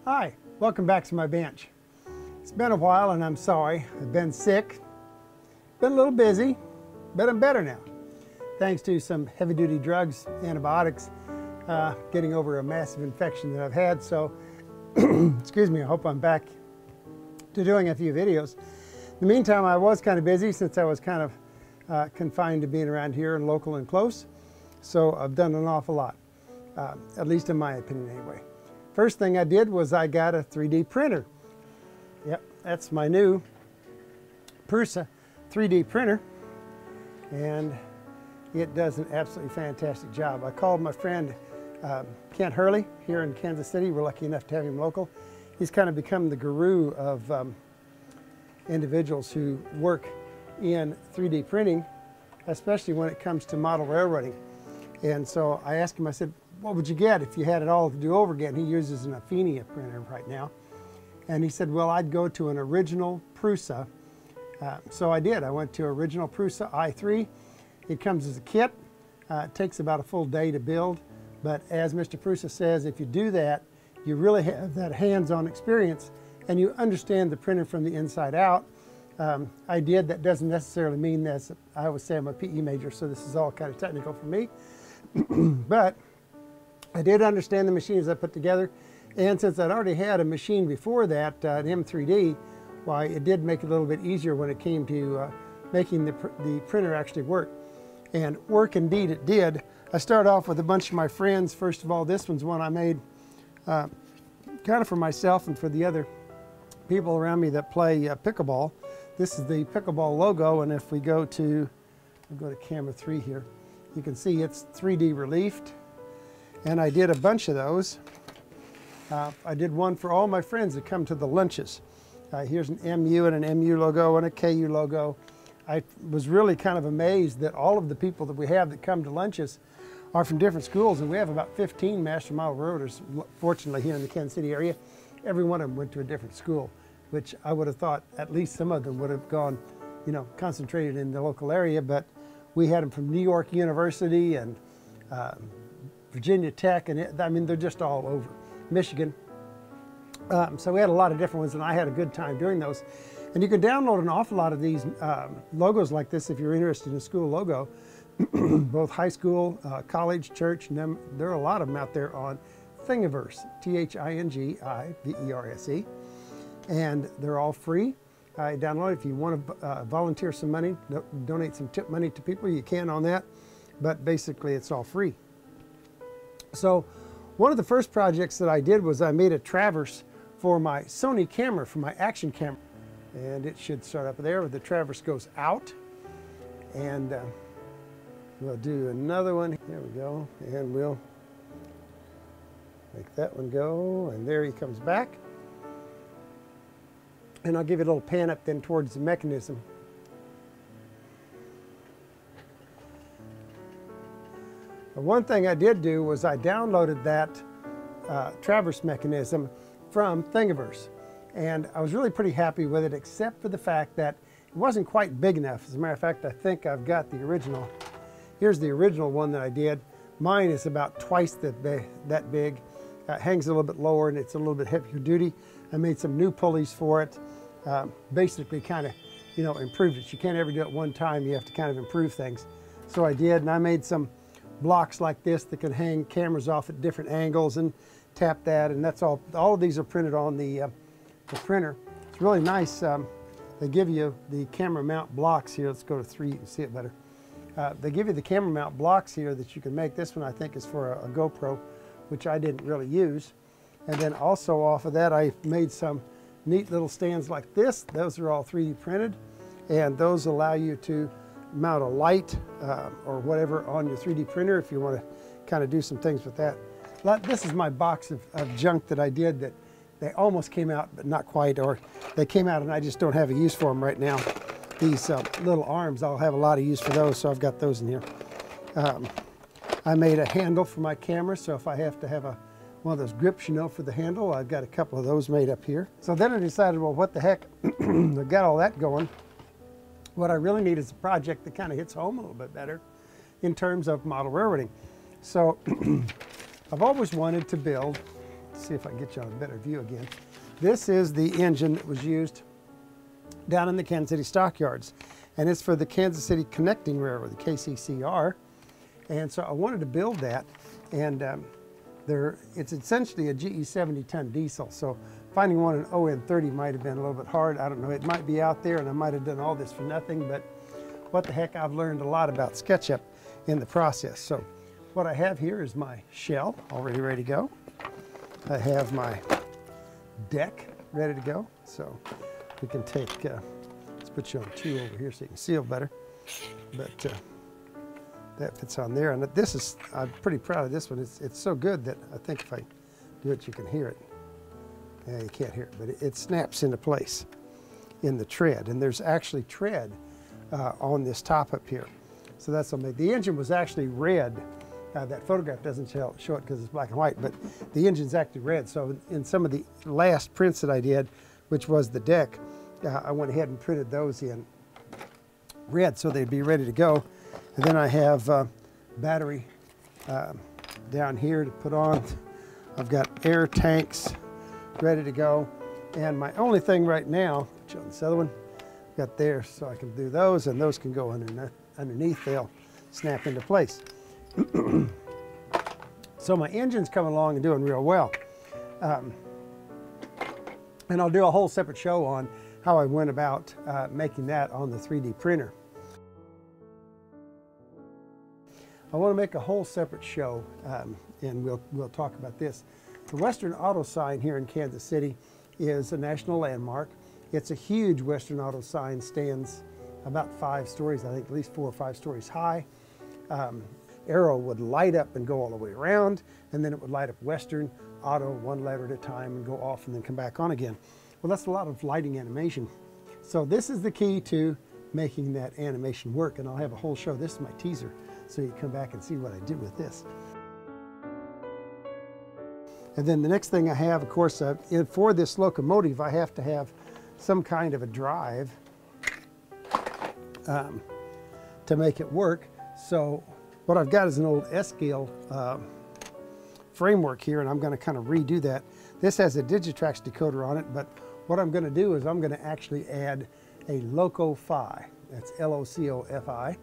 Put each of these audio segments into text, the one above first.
Hi, welcome back to my bench. It's been a while and I'm sorry. I've been sick, been a little busy, but I'm better now. Thanks to some heavy-duty drugs, antibiotics, getting over a massive infection that I've had. So, excuse me, I hope I'm back to doing a few videos. In the meantime, I was kind of busy since I was kind of confined to being around here and local and close. So I've done an awful lot, at least in my opinion anyway. First thing I did was I got a 3D printer. Yep, that's my new Prusa 3D printer, and it does an absolutely fantastic job. I called my friend Kent Hurley here in Kansas City. We're lucky enough to have him local. He's kind of become the guru of individuals who work in 3D printing, especially when it comes to model railroading. And so I asked him, I said, what would you get if you had it all to do over again? He uses an Affinia printer right now. And he said, well, I'd go to an original Prusa. So I did. I went to original Prusa i3. It comes as a kit. It takes about a full day to build. But as Mr. Prusa says, if you do that, you really have that hands-on experience and you understand the printer from the inside out. I did. That doesn't necessarily mean that. I always say I'm a PE major, so this is all kind of technical for me. But I did understand the machines I put together, and since I'd already had a machine before that, an M3D, why it did make it a little bit easier when it came to making the printer actually work. And work indeed it did. I started off with a bunch of my friends. First of all, this one's one I made kind of for myself and for the other people around me that play pickleball. This is the Pickleball Logo, and if we go to, I'll go to camera 3 here, you can see it's 3D reliefed. And I did a bunch of those. I did one for all my friends that come to the lunches. Here's an MU and an MU logo and a KU logo. I was really kind of amazed that all of the people that we have that come to lunches are from different schools, and we have about 15 master model railroaders, fortunately, here in the Kansas City area. Every one of them went to a different school, which I would have thought at least some of them would have gone, you know, concentrated in the local area, but we had them from New York University and Virginia Tech, and I mean, they're just all over. Michigan. So we had a lot of different ones, and I had a good time doing those. And you can download an awful lot of these logos like this if you're interested in a school logo, both high school, college, church, and there are a lot of them out there on Thingiverse, Thingiverse, and they're all free. I download it. If you want to volunteer some money, donate some tip money to people, you can on that, but basically it's all free. So one of the first projects that I did was I made a traverse for my Sony camera, for my action camera. And it should start up there where the traverse goes out. And we'll do another one. There we go. And we'll make that one go. And there he comes back. And I'll give it a little pan up then towards the mechanism. One thing I did do was I downloaded that traverse mechanism from Thingiverse, and I was really pretty happy with it, except for the fact that it wasn't quite big enough. As a matter of fact, I think I've got the original. Here's the original one that I did. Mine is about twice that big. It hangs a little bit lower and it's a little bit heavier duty. I made some new pulleys for it. Basically kind of, you know, improved it. You can't ever do it one time. You have to kind of improve things. So I did, and I made some blocks like this that can hang cameras off at different angles and tap that, and that's all. All of these are printed on the printer. It's really nice. They give you the camera mount blocks here. Let's go to 3, you can see it better. They give you the camera mount blocks here that you can make. This one I think is for a GoPro, which I didn't really use. And then also off of that I made some neat little stands like this. Those are all 3D printed, and those allow you to mount a light or whatever on your 3D printer if you want to kind of do some things with that. This is my box of junk that I did that they almost came out but not quite, or they came out and I just don't have a use for them right now. These little arms, I'll have a lot of use for those, so I've got those in here. I made a handle for my camera, so if I have to have one of those grips, you know, for the handle, I've got a couple of those made up here. So then I decided, well, what the heck, I've got all that going. What I really need is a project that kind of hits home a little bit better in terms of model railroading. So I've always wanted to build see if I can get you on a better view again. This is the engine that was used down in the Kansas City stockyards, and it's for the Kansas City Connecting Railroad, the KCCR. And so I wanted to build that, and it's essentially a GE 70-ton diesel. So finding one in ON30 might have been a little bit hard. I don't know, it might be out there, and I might have done all this for nothing, but what the heck, I've learned a lot about SketchUp in the process. So what I have here is my shell already ready to go. I have my deck ready to go. So we can take, let's put you on 2 over here so you can see it better. But that fits on there. And this is, I'm pretty proud of this one. It's so good that I think if I do it, you can hear it. Yeah, you can't hear it, but it snaps into place in the tread. And there's actually tread on this top up here. So that's amazing. The engine was actually red. That photograph doesn't show it because it's black and white, but the engine's actually red. So in some of the last prints that I did, which was the deck, I went ahead and printed those in red so they'd be ready to go. And then I have battery down here to put on. I've got air tanks ready to go. And my only thing right now, put you on this other one, got there so I can do those, and those can go underneath. They'll snap into place. So my engine's coming along and doing real well. And I'll do a whole separate show on how I went about making that on the 3D printer. I want to make a whole separate show, and we'll talk about this. The Western Auto sign here in Kansas City is a national landmark. It's a huge Western Auto sign, stands about 5 stories, I think at least 4 or 5 stories high. Arrow would light up and go all the way around, and then it would light up Western Auto 1 letter at a time and go off and then come back on again. Well, that's a lot of lighting animation. So this is the key to making that animation work, and I'll have a whole show. This is my teaser, so you come back and see what I did with this. And then the next thing I have, of course, for this locomotive, I have to have some kind of a drive to make it work. So what I've got is an old S-scale framework here, and I'm going to kind of redo that. This has a Digitrax decoder on it, but what I'm going to do is I'm going to actually add a Loco-Fi. That's L-O-C-O-F-I,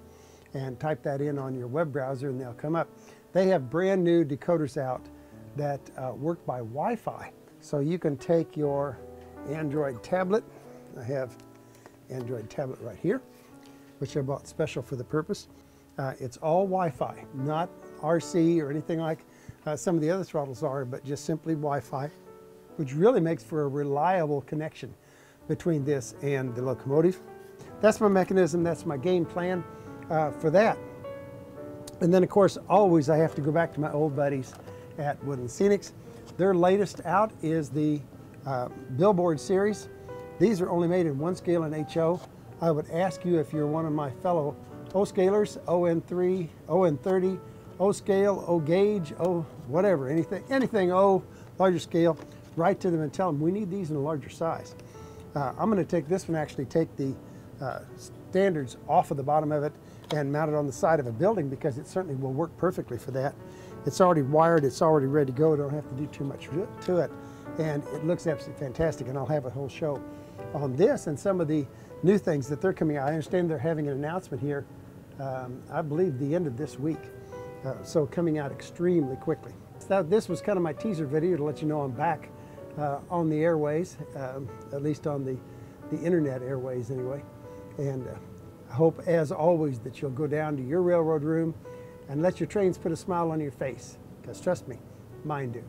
and type that in on your web browser and they'll come up. They have brand new decoders out that work by Wi-Fi. So you can take your Android tablet. I have Android tablet right here, which I bought special for the purpose. It's all Wi-Fi, not RC or anything like some of the other throttles are, but just simply Wi-Fi, which really makes for a reliable connection between this and the locomotive. That's my mechanism, that's my game plan for that. And then of course, always I have to go back to my old buddies at Wood & Scenics. Their latest out is the Billboard Series. These are only made in 1 scale in HO. I would ask you if you're one of my fellow O-scalers, ON3, ON30, O-scale, O-gauge, O whatever, anything O, larger scale, write to them and tell them we need these in a larger size. I'm going to take this one, actually take the standards off of the bottom of it and mount it on the side of a building, because it certainly will work perfectly for that. It's already wired, it's already ready to go, I don't have to do too much to it, and it looks absolutely fantastic, and I'll have a whole show on this and some of the new things that they're coming out. I understand they're having an announcement here, I believe the end of this week, so coming out extremely quickly. So this was kind of my teaser video to let you know I'm back on the airways, at least on the internet airways anyway. And I hope, as always, that you'll go down to your railroad room and let your trains put a smile on your face, because trust me, mine do.